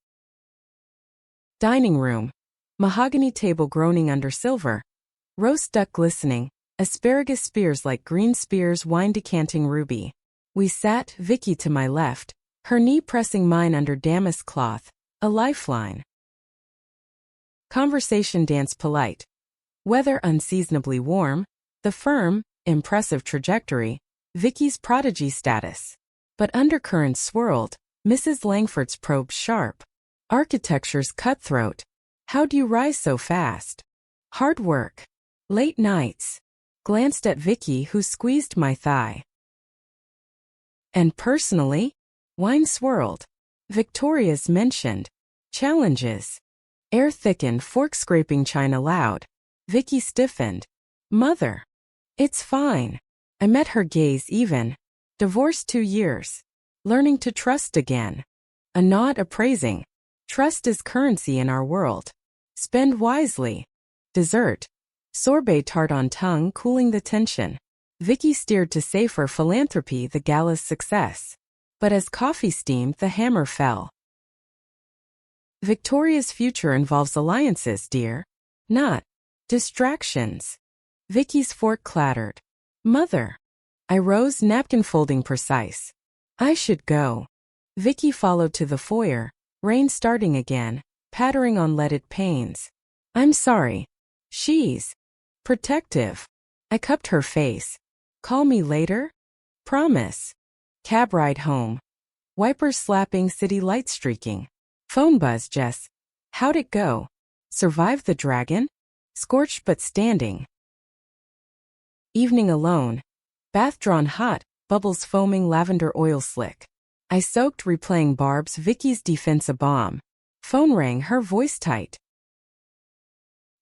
Dining room. Mahogany table groaning under silver. Roast duck glistening. Asparagus spears like green spears, wine decanting ruby. We sat, Vicky to my left, her knee pressing mine under damask cloth, a lifeline. Conversation dance polite. Weather unseasonably warm. The firm, impressive trajectory. Vicky's prodigy status. But undercurrents swirled. Mrs. Langford's probe sharp. Architecture's cutthroat. How do you rise so fast? Hard work. Late nights. Glanced at Vicky, who squeezed my thigh. And personally? Wine swirled. Victoria's mentioned. Challenges. Air thickened, fork scraping china loud. Vicky stiffened. Mother. It's fine. I met her gaze even. Divorced 2 years. Learning to trust again. A nod appraising. Trust is currency in our world. Spend wisely. Dessert. Sorbet tart on tongue cooling the tension. Vicky steered to safer philanthropy the gala's success. But as coffee steamed the hammer fell. Victoria's future involves alliances, dear. Not distractions. Vicky's fork clattered. Mother. I rose, napkin folding precise. I should go. Vicky followed to the foyer, rain starting again, pattering on leaded panes. I'm sorry. She's protective. I cupped her face. Call me later? Promise. Cab ride home. Wipers slapping, city lights streaking. Phone buzz, Jess. How'd it go? Survived the dragon? Scorched but standing. Evening alone. Bath drawn hot, bubbles foaming, lavender oil slick. I soaked, replaying Barb's Vicky's defense a bomb. Phone rang, her voice tight.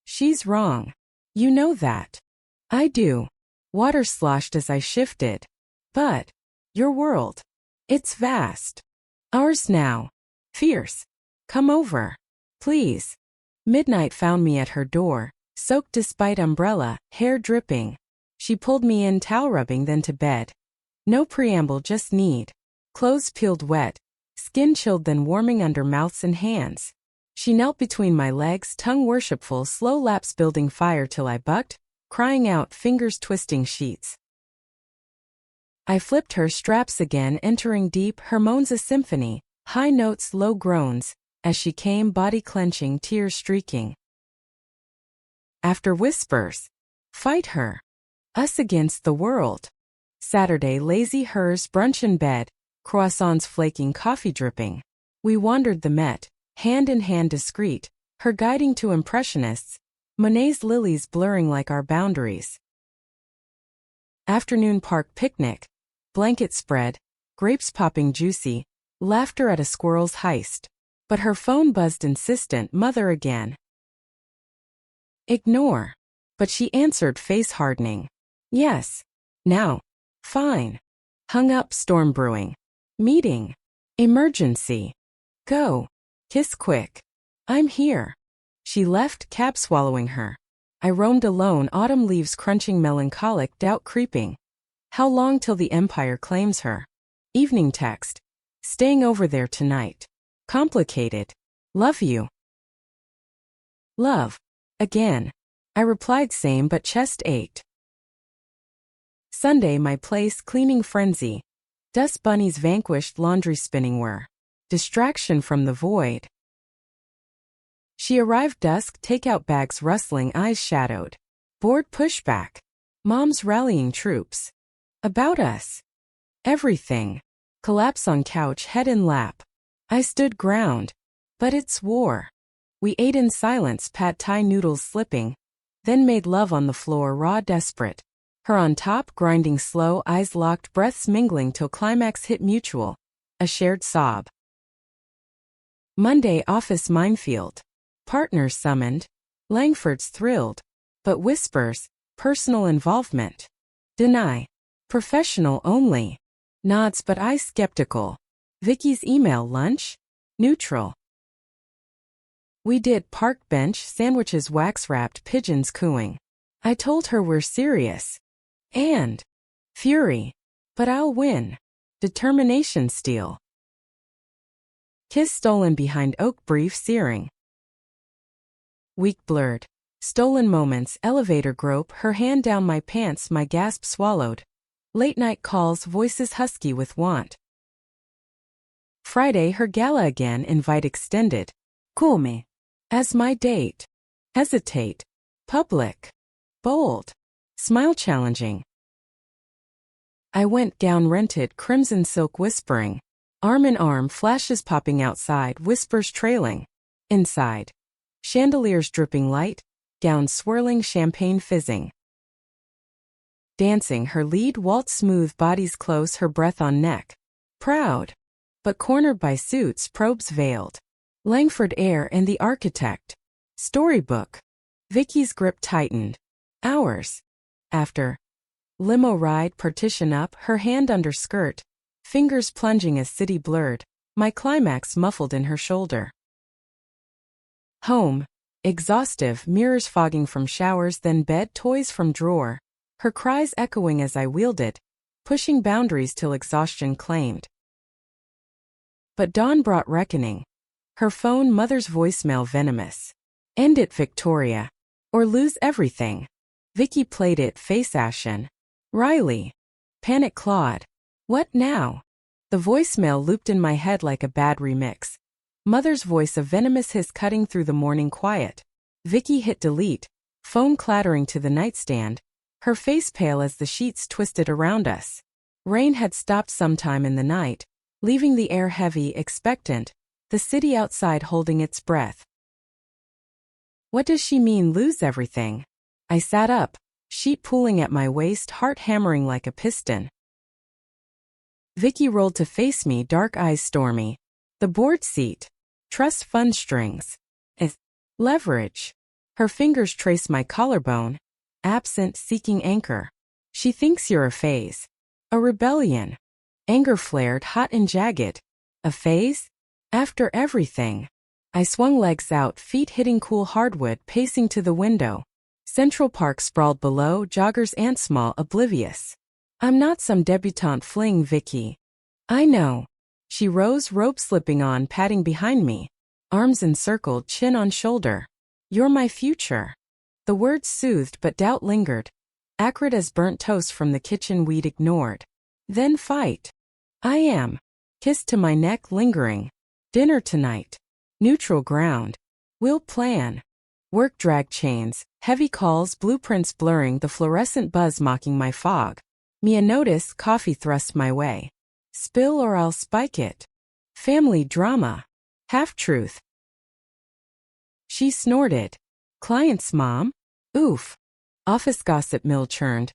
She's wrong. You know that. I do. Water sloshed as I shifted. But your world. It's vast. Ours now. Fierce. Come over. Please. Midnight found me at her door, soaked despite umbrella, hair dripping. She pulled me in, towel rubbing, then to bed. No preamble, just need. Clothes peeled wet, skin chilled then warming under mouths and hands. She knelt between my legs, tongue worshipful, slow laps building fire till I bucked, crying out, fingers twisting sheets. I flipped her straps again, entering deep, her moans a symphony, high notes, low groans, as she came, body clenching, tears streaking. After whispers. Fight her. Us against the world. Saturday, lazy hers, brunch in bed, croissants flaking, coffee dripping. We wandered the Met, hand in hand discreet, her guiding to impressionists, Monet's lilies blurring like our boundaries. Afternoon park picnic, blanket spread, grapes popping juicy, laughter at a squirrel's heist. But her phone buzzed insistent, mother again. Ignore. But she answered, face hardening. Yes. Now. Fine. Hung up, storm brewing. Meeting. Emergency. Go. Kiss quick. I'm here. She left, cab swallowing her. I roamed alone, autumn leaves crunching, melancholic, doubt creeping. How long till the empire claims her? Evening text. Staying over there tonight. Complicated. Love you. Love. Again. I replied same, but chest ached. Sunday, my place, cleaning frenzy. Dust bunnies vanquished, laundry spinning were. Distraction from the void. She arrived dusk, takeout bags rustling, eyes shadowed. Bored pushback. Mom's rallying troops. About us. Everything. Collapse on couch, head in lap. I stood ground. But it's war. We ate in silence, pad thai noodles slipping. Then made love on the floor, raw, desperate. Her on top, grinding slow, eyes locked, breaths mingling till climax hit mutual. A shared sob. Monday, office minefield. Partners summoned. Langford's thrilled. But whispers, personal involvement. Deny. Professional only. Nods, but I skeptical. Vicky's email, lunch? Neutral. We did, park bench, sandwiches wax-wrapped, pigeons cooing. I told her we're serious. And fury. But I'll win. Determination steel. Kiss stolen behind oak, brief searing. Week blurred. Stolen moments, elevator grope, her hand down my pants, my gasp swallowed. Late night calls, voices husky with want. Friday, her gala again, invite extended. Cool me. As my date. Hesitate. Public. Bold. Smile challenging. I went, gown rented, crimson silk whispering. Arm in arm, flashes popping outside, whispers trailing. Inside. Chandeliers dripping light, gown swirling, champagne fizzing. Dancing, her lead waltz smooth, bodies close, her breath on neck. Proud. But cornered by suits, probes veiled. Langford air and the architect. Storybook. Vicky's grip tightened. Hours. After. Limo ride, partition up, her hand under skirt. Fingers plunging as city blurred. My climax muffled in her shoulder. Home. Exhaustive, mirrors fogging from showers, then bed, toys from drawer. Her cries echoing as I wielded, pushing boundaries till exhaustion claimed. But dawn brought reckoning. Her phone, mother's voicemail venomous. End it, Victoria. Or lose everything. Vicky played it, face ashen. Riley. Panic clawed. What now? The voicemail looped in my head like a bad remix. Mother's voice, a venomous hiss cutting through the morning quiet. Vicky hit delete, phone clattering to the nightstand, her face pale as the sheets twisted around us. Rain had stopped sometime in the night, leaving the air heavy, expectant, the city outside holding its breath. What does she mean, lose everything? I sat up, sheet pulling at my waist, heart hammering like a piston. Vicky rolled to face me, dark eyes stormy. The board seat. Trust fund strings. Leverage. Her fingers trace my collarbone. Absent, seeking anchor. She thinks you're a phase. A rebellion. Anger flared, hot and jagged. A phase? After everything. I swung legs out, feet hitting cool hardwood, pacing to the window. Central Park sprawled below, joggers ant small, oblivious. I'm not some debutante fling, Vicky. I know. She rose, robe slipping on, padding behind me. Arms encircled, chin on shoulder. You're my future. The words soothed, but doubt lingered. Acrid as burnt toast from the kitchen we'd ignored. Then fight. I am. Kiss to my neck, lingering. Dinner tonight. Neutral ground. We'll plan. Work drag chains, heavy calls, blueprints blurring, the fluorescent buzz mocking my fog. Me a notice, coffee thrust my way. Spill or I'll spike it. Family drama. Half-truth. She snorted. Client's mom? Oof. Office gossip mill churned.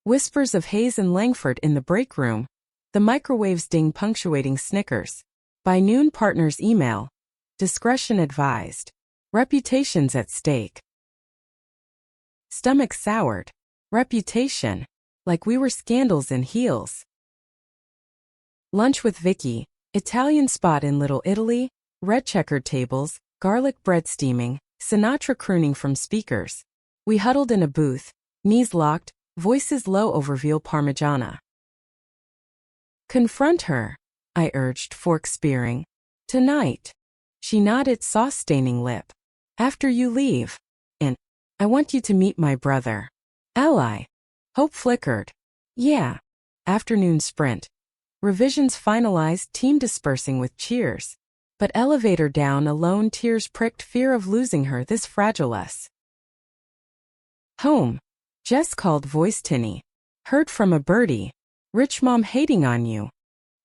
Whispers of Hayes and Langford in the break room. The microwave's ding punctuating snickers. By noon, partner's email. Discretion advised. Reputation's at stake. Stomach soured. Reputation. Like we were scandals in heels. Lunch with Vicky. Italian spot in Little Italy. Red checkered tables. Garlic bread steaming. Sinatra crooning from speakers. We huddled in a booth. Knees locked. Voices low over veal parmigiana. Confront her, I urged, fork spearing. Tonight. She nodded, sauce-staining lip. After you leave. And I want you to meet my brother. Ally. Hope flickered. Yeah. Afternoon sprint. Revisions finalized, team dispersing with cheers. But elevator down alone, tears pricked, fear of losing her, this fragile us. Home. Jess called, voice tinny. Heard from a birdie. Rich mom hating on you.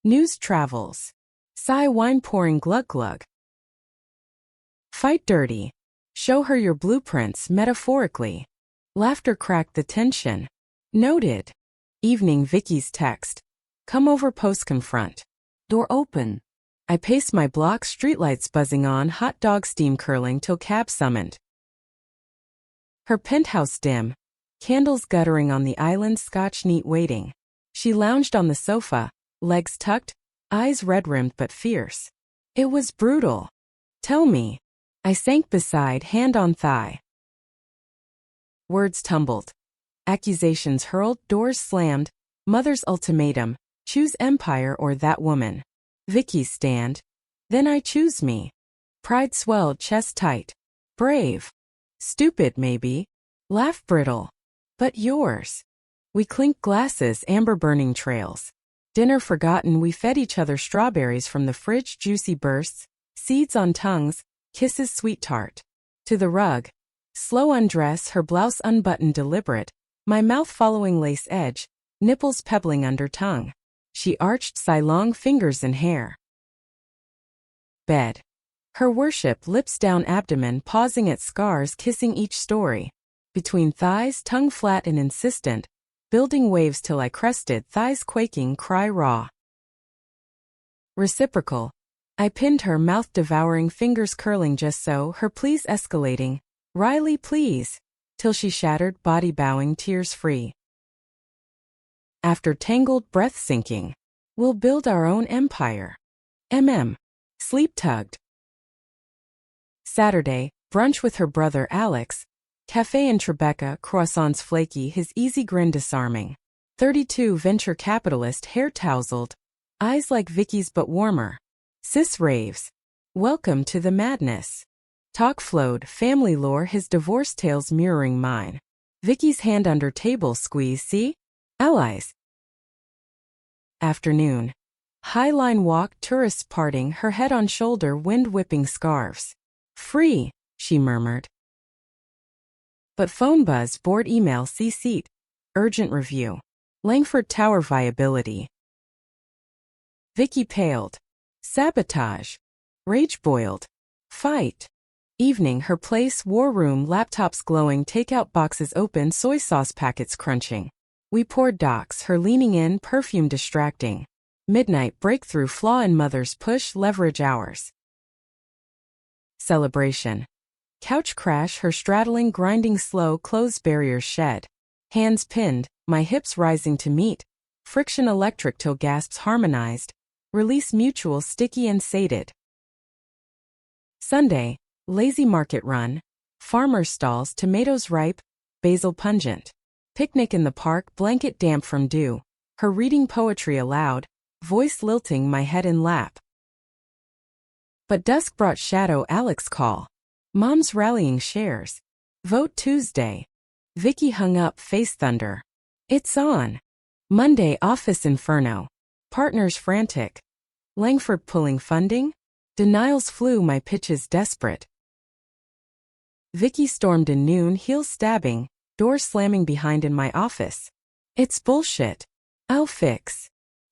News travels. Sigh, wine pouring, glug glug. Fight dirty. Show her your blueprints, metaphorically. Laughter cracked the tension. Noted. Evening, Vicky's text. Come over, post confront. Door open. I pace my block, streetlights buzzing on, hot dog steam curling till cab summoned. Her penthouse dim. Candles guttering on the island, scotch neat waiting. She lounged on the sofa, legs tucked, eyes red-rimmed but fierce. It was brutal. Tell me. I sank beside, hand on thigh. Words tumbled. Accusations hurled, doors slammed. Mother's ultimatum. Choose empire or that woman. Vicky's stand. Then I choose me. Pride swelled, chest tight. Brave. Stupid, maybe. Laugh brittle. But yours. We clinked glasses, amber burning trails. Dinner forgotten, we fed each other strawberries from the fridge, juicy bursts, seeds on tongues, kisses sweet tart. To the rug. Slow undress, her blouse unbuttoned deliberate, my mouth following lace edge, nipples pebbling under tongue. She arched, sigh, long fingers in hair. Bed. Her worship, lips down abdomen, pausing at scars, kissing each story. Between thighs, tongue flat and insistent, building waves till I crested, thighs quaking, cry raw. Reciprocal. I pinned her, mouth devouring, fingers curling just so, her pleas escalating. Riley, please. Till she shattered, body bowing, tears free. After tangled, breath sinking. We'll build our own empire. Sleep tugged. Saturday, brunch with her brother Alex, cafe in Tribeca, croissants flaky, his easy grin disarming. 32 venture capitalist, hair tousled, eyes like Vicky's but warmer. Cis raves. Welcome to the madness. Talk flowed, family lore, his divorce tales mirroring mine. Vicky's hand under table squeeze, see? Allies. Afternoon. High line walk, tourists parting, her head on shoulder, wind whipping scarves. Free, she murmured. But phone buzz, board email, see seat. Urgent review. Langford Tower viability. Vicky paled. Sabotage. Rage boiled. Fight. Evening, her place, war room, laptops glowing, takeout boxes open, soy sauce packets crunching. We poured docs, her leaning in, perfume distracting. Midnight, breakthrough, flaw in mother's push, leverage hours. Celebration. Couch crash, her straddling, grinding slow, clothes barriers shed. Hands pinned, my hips rising to meet. Friction electric till gasps harmonized. Release mutual, sticky and sated. Sunday. Lazy market run. Farmer's stalls, tomatoes ripe, basil pungent. Picnic in the park, blanket damp from dew. Her reading poetry aloud, voice lilting, my head in lap. But dusk brought shadow, Alex call. Mom's rallying shares. Vote Tuesday. Vicky hung up, face thunder. It's on. Monday, office inferno. Partners frantic. Langford pulling funding? Denials flew, my pitches desperate. Vicky stormed in noon, heels stabbing, door slamming behind in my office. It's bullshit. I'll fix.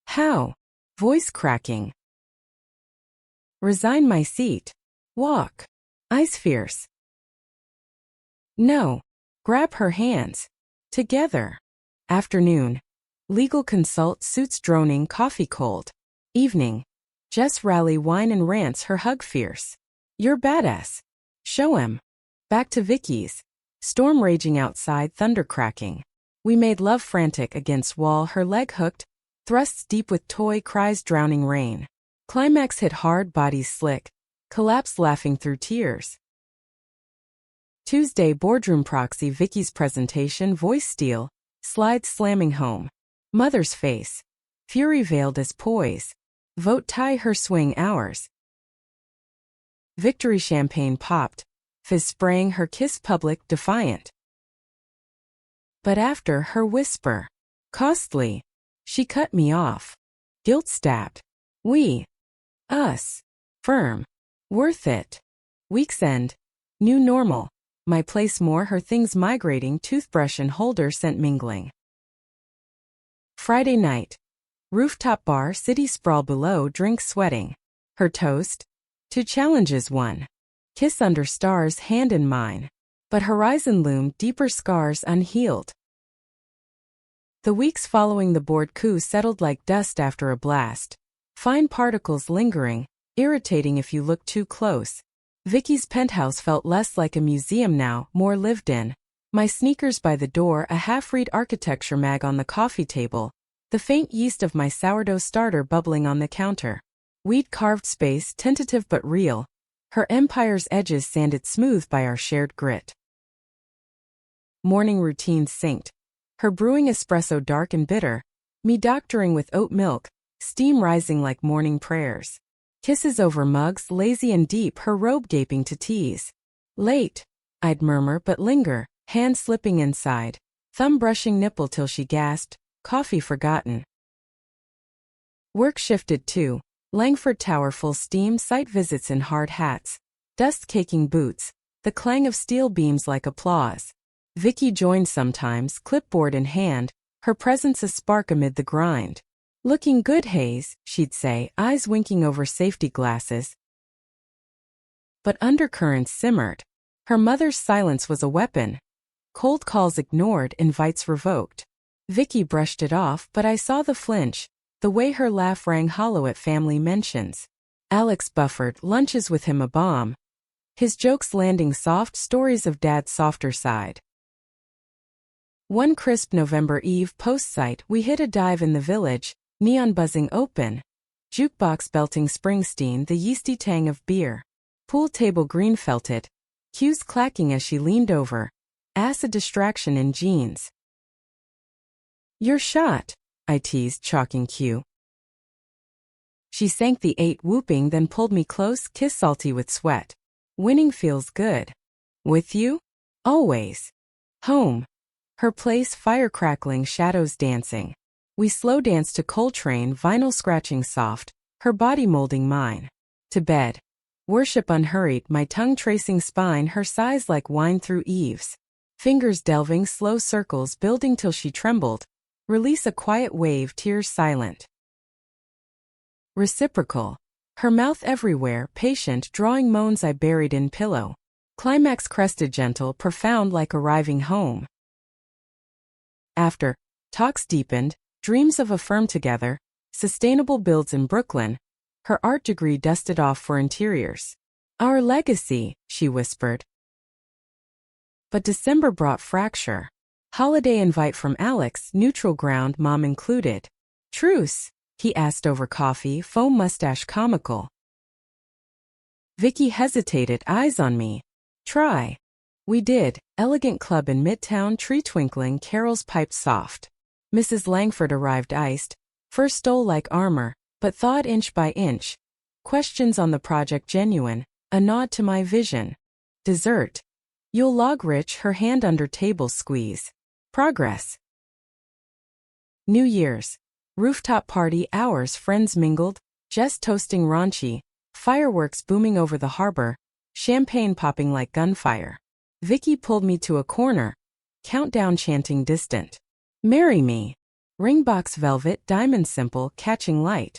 How? Voice cracking. Resign my seat. Walk. Eyes fierce. No. Grab her hands. Together. Afternoon. Legal consult, suits droning, coffee cold. Evening. Jess rally, wine and rants, her hug fierce. You're badass. Show him. Back to Vicky's. Storm raging outside, thunder cracking. We made love frantic against wall, her leg hooked, thrusts deep with toy, cries drowning rain. Climax hit hard, bodies slick, collapse laughing through tears. Tuesday, boardroom proxy, Vicky's presentation, voice steel, slides slamming home. Mother's face. Fury veiled as poise. Vote tie, her swing hours. Victory champagne popped. Fizz spraying, her kiss public, defiant. But after, her whisper. Costly. She cut me off. Guilt stabbed. We. Us. Firm. Worth it. Week's end. New normal. My place more, her things migrating, toothbrush and holder scent mingling. Friday night. Rooftop bar, city sprawl below, drink sweating. Her toast. 2 challenges won. Kiss under stars, hand in mine. But horizon loomed, deeper scars unhealed. The weeks following the board coup settled like dust after a blast. Fine particles lingering, irritating if you look too close. Vicky's penthouse felt less like a museum now, more lived in. My sneakers by the door, a half-read architecture mag on the coffee table, the faint yeast of my sourdough starter bubbling on the counter. Weed-carved space, tentative but real. Her empire's edges sanded smooth by our shared grit. Morning routine synced. Her brewing espresso dark and bitter, me doctoring with oat milk, steam rising like morning prayers. Kisses over mugs, lazy and deep, her robe gaping to tease. Late, I'd murmur but linger, hand slipping inside, thumb brushing nipple till she gasped, coffee forgotten. Work shifted too. Langford Tower full steam, site visits in hard hats, dust-caking boots, the clang of steel beams like applause. Vicky joined sometimes, clipboard in hand, her presence a spark amid the grind. Looking good, Hayes, she'd say, eyes winking over safety glasses. But undercurrents simmered. Her mother's silence was a weapon. Cold calls ignored, invites revoked. Vicky brushed it off, but I saw the flinch, the way her laugh rang hollow at family mentions. Alex buffered, lunches with him a bomb. His jokes landing soft, stories of Dad's softer side. One crisp November Eve post-site, we hit a dive in the village, neon buzzing open. Jukebox belting Springsteen, the yeasty tang of beer. Pool table green felted. cues clacking as she leaned over. Acid distraction in jeans. You're shot, I teased, chalking Q. She sank the 8, whooping, then pulled me close, kiss salty with sweat. Winning feels good. With you? Always. Home. Her place, fire crackling, shadows dancing. We slow danced to Coltrane, vinyl scratching soft, her body molding mine. To bed. Worship unhurried, my tongue tracing spine, her sighs like wine through eaves. Fingers delving slow circles, building till she trembled. Release a quiet wave, tears silent. Reciprocal. Her mouth everywhere, patient, drawing moans I buried in pillow. Climax crested, gentle, profound, like arriving home. After. Talks deepened, dreams of a firm together, sustainable builds in Brooklyn. Her art degree dusted off for interiors. Our legacy, she whispered. But December brought fracture. Holiday invite from Alex, neutral ground, mom included. Truce? He asked over coffee, foam mustache comical. Vicky hesitated, eyes on me. Try. We did. Elegant club in Midtown, tree twinkling, carols piped soft. Mrs. Langford arrived iced. First stole like armor, but thawed inch by inch. Questions on the project genuine, a nod to my vision. Dessert. You'll log rich, her hand under table squeeze. Progress. New Year's. Rooftop party hours, friends mingled, Jess toasting raunchy, fireworks booming over the harbor, champagne popping like gunfire. Vicky pulled me to a corner, countdown chanting distant. Marry me. Ringbox velvet, diamond simple, catching light.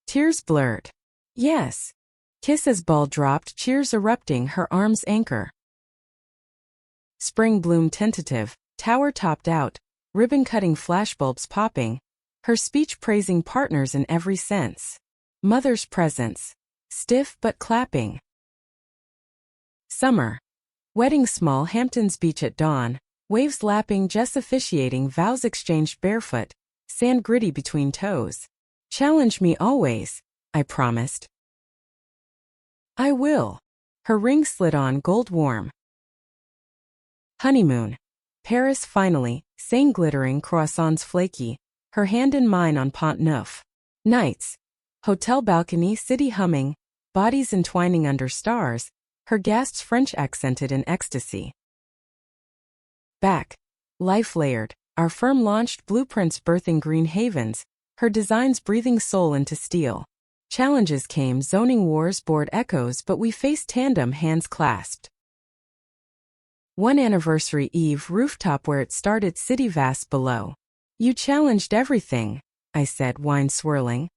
Tears blurred. Yes. Kiss as ball dropped, cheers erupting, her arms anchor. Spring bloom tentative, tower topped out, ribbon cutting, flashbulbs popping, her speech praising partners in every sense. Mother's presence. Stiff but clapping. Summer. Wedding small, Hamptons Beach at dawn, waves lapping, Jess officiating, vows exchanged barefoot, sand gritty between toes. Challenge me always, I promised. I will. Her ring slid on, gold warm. Honeymoon. Paris finally, Seine glittering, croissants flaky, her hand in mine on Pont Neuf. Nights. Hotel balcony, city humming, bodies entwining under stars, her gasps French accented in ecstasy. Back. Life layered, our firm launched, blueprints birthing green havens, her designs breathing soul into steel. Challenges came, zoning wars, bored echoes, but we faced tandem, hands clasped. One anniversary eve, rooftop where it started, city vast below. You challenged everything, I said, wine swirling.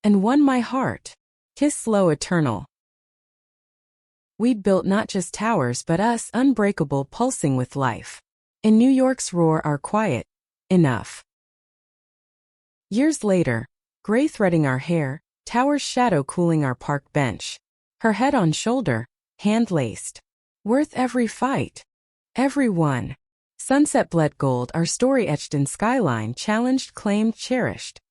And won my heart. Kiss slow, eternal. We'd built not just towers but us, unbreakable, pulsing with life. In New York's roar, our quiet. Enough. Years later, gray threading our hair, tower's shadow cooling our park bench. Her head on shoulder, hand laced. Worth every fight. Every one. Sunset bled gold, our story etched in skyline, challenged, claimed, cherished.